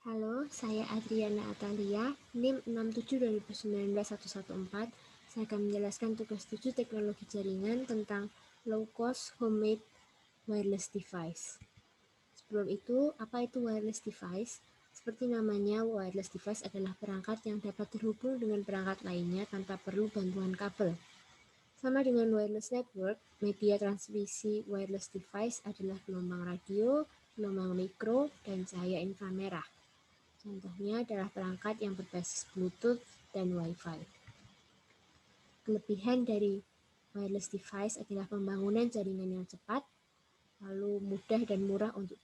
Halo, saya Adriana Atalia, NIM 672019-114. Saya akan menjelaskan tugas 7 teknologi jaringan tentang low cost homemade wireless device. Sebelum itu, apa itu wireless device? Seperti namanya, wireless device adalah perangkat yang dapat terhubung dengan perangkat lainnya tanpa perlu bantuan kabel. Sama dengan wireless network, media transmisi wireless device adalah gelombang radio, gelombang mikro, dan cahaya inframerah. Contohnya adalah perangkat yang berbasis Bluetooth dan Wi-Fi. Kelebihan dari wireless device adalah pembangunan jaringan yang cepat, lalu mudah dan murah untuk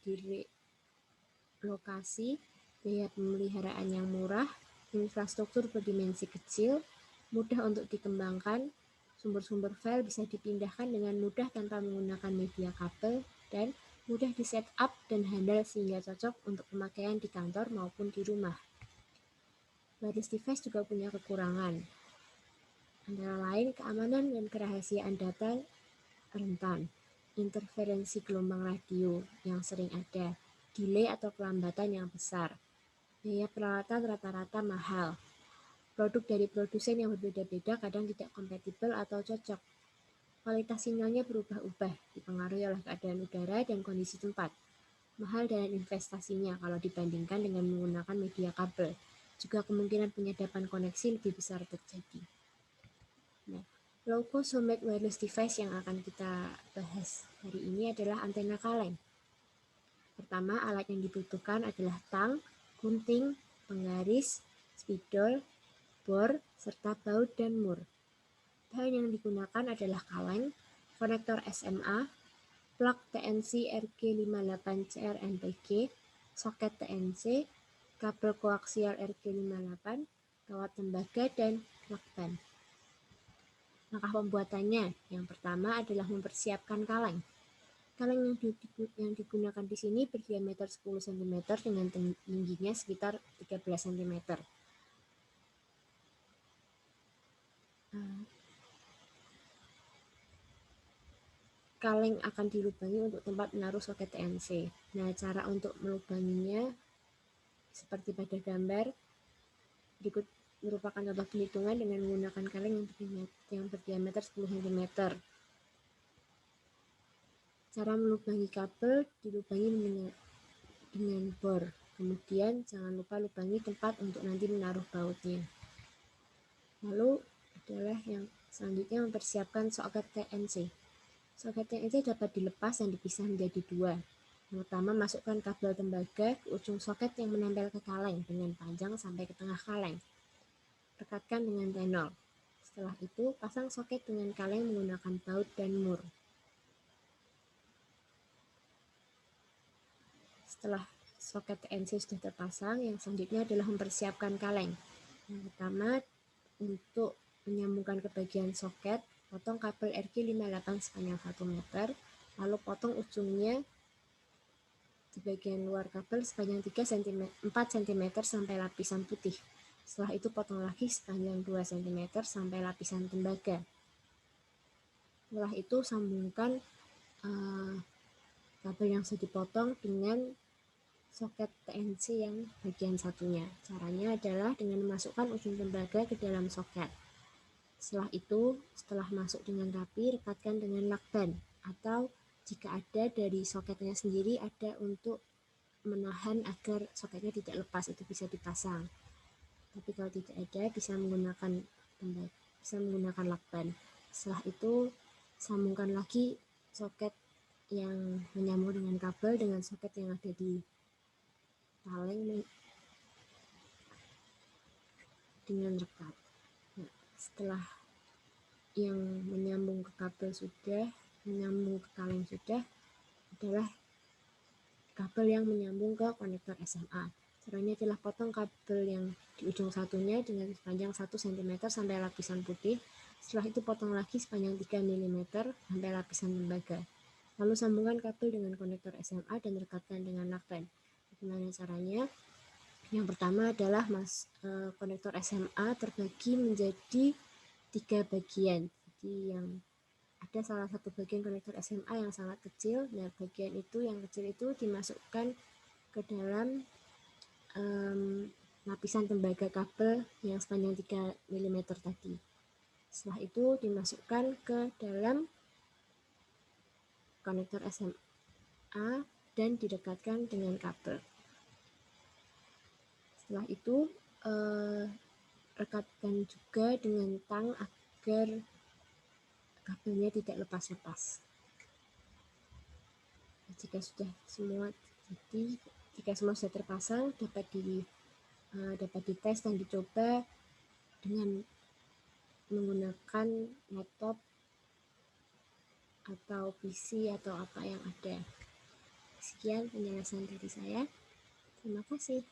direlokasi, biaya pemeliharaan yang murah, infrastruktur berdimensi kecil, mudah untuk dikembangkan, sumber-sumber file bisa dipindahkan dengan mudah tanpa menggunakan media kabel, dan mudah di setup dan handal sehingga cocok untuk pemakaian di kantor maupun di rumah. Wireless device juga punya kekurangan, antara lain keamanan dan kerahasiaan data rentan, interferensi gelombang radio yang sering ada, delay atau kelambatan yang besar, biaya peralatan rata-rata mahal, produk dari produsen yang berbeda-beda kadang tidak kompatibel atau cocok, kualitas sinyalnya berubah-ubah, dipengaruhi oleh keadaan udara dan kondisi tempat, mahal dalam investasinya kalau dibandingkan dengan menggunakan media kabel. Juga kemungkinan penyadapan koneksi lebih besar terjadi. Nah, low cost homemade wireless device yang akan kita bahas hari ini adalah antena kaleng. Pertama, alat yang dibutuhkan adalah tang, gunting, penggaris, spidol, bor, serta baut dan mur. Bahan yang digunakan adalah kaleng, konektor SMA, plug TNC RG58CR-NPG, soket TNC, kabel koaksial RG58, kawat tembaga, dan lakban. Langkah pembuatannya, yang pertama adalah mempersiapkan kaleng. Kaleng yang digunakan di sini berdiameter 10 cm dengan tingginya sekitar 13 cm. Kaleng akan dilubangi untuk tempat menaruh soket TNC. Nah, cara untuk melubanginya seperti pada gambar berikut merupakan contoh penghitungan dengan menggunakan kaleng yang berdiameter 10 cm. Cara melubangi kabel dilubangi dengan bor. Kemudian jangan lupa lubangi tempat untuk nanti menaruh bautnya. Lalu adalah yang selanjutnya mempersiapkan soket TNC. Soket TNC dapat dilepas dan dipisah menjadi dua. Yang pertama, masukkan kabel tembaga ke ujung soket yang menempel ke kaleng dengan panjang sampai ke tengah kaleng. Rekatkan dengan tenol. Setelah itu, pasang soket dengan kaleng menggunakan baut dan mur. Setelah soket TNC sudah terpasang, yang selanjutnya adalah mempersiapkan kaleng. Yang pertama, untuk menyambungkan ke bagian soket, potong kabel RG58 sepanjang 1 meter, lalu potong ujungnya di bagian luar kabel sepanjang 4 cm sampai lapisan putih. Setelah itu potong lagi sepanjang 2 cm sampai lapisan tembaga. Setelah itu sambungkan kabel yang sudah dipotong dengan soket TNC yang bagian satunya. Caranya adalah dengan memasukkan ujung tembaga ke dalam soket. Setelah itu, setelah masuk dengan rapi, rekatkan dengan lakban atau jika ada dari soketnya sendiri ada untuk menahan agar soketnya tidak lepas, itu bisa dipasang. Tapi kalau tidak ada, bisa menggunakan lakban. Setelah itu, sambungkan lagi soket yang menyambung dengan kabel dengan soket yang ada di kaleng dengan rekat. Nah, setelah yang menyambung ke kabel sudah, menyambung ke kaleng sudah, adalah kabel yang menyambung ke konektor SMA. Caranya adalah potong kabel yang di ujung satunya dengan sepanjang 1 cm sampai lapisan putih. Setelah itu potong lagi sepanjang 3 mm sampai lapisan tembaga. Lalu sambungkan kabel dengan konektor SMA dan rekatkan dengan lakban. Bagaimana caranya? Yang pertama adalah konektor SMA terbagi menjadi 3 bagian. Jadi yang ada salah satu bagian konektor SMA yang sangat kecil. Nah, bagian itu yang kecil itu dimasukkan ke dalam lapisan tembaga kabel yang sepanjang 3 mm tadi. Setelah itu dimasukkan ke dalam konektor SMA dan didekatkan dengan kabel. Setelah itu rekatkan juga dengan tang agar kabelnya tidak lepas-lepas. Jika semua sudah terpasang, dapat dites dan dicoba dengan menggunakan laptop atau PC atau apa yang ada. Sekian penjelasan dari saya. Terima kasih.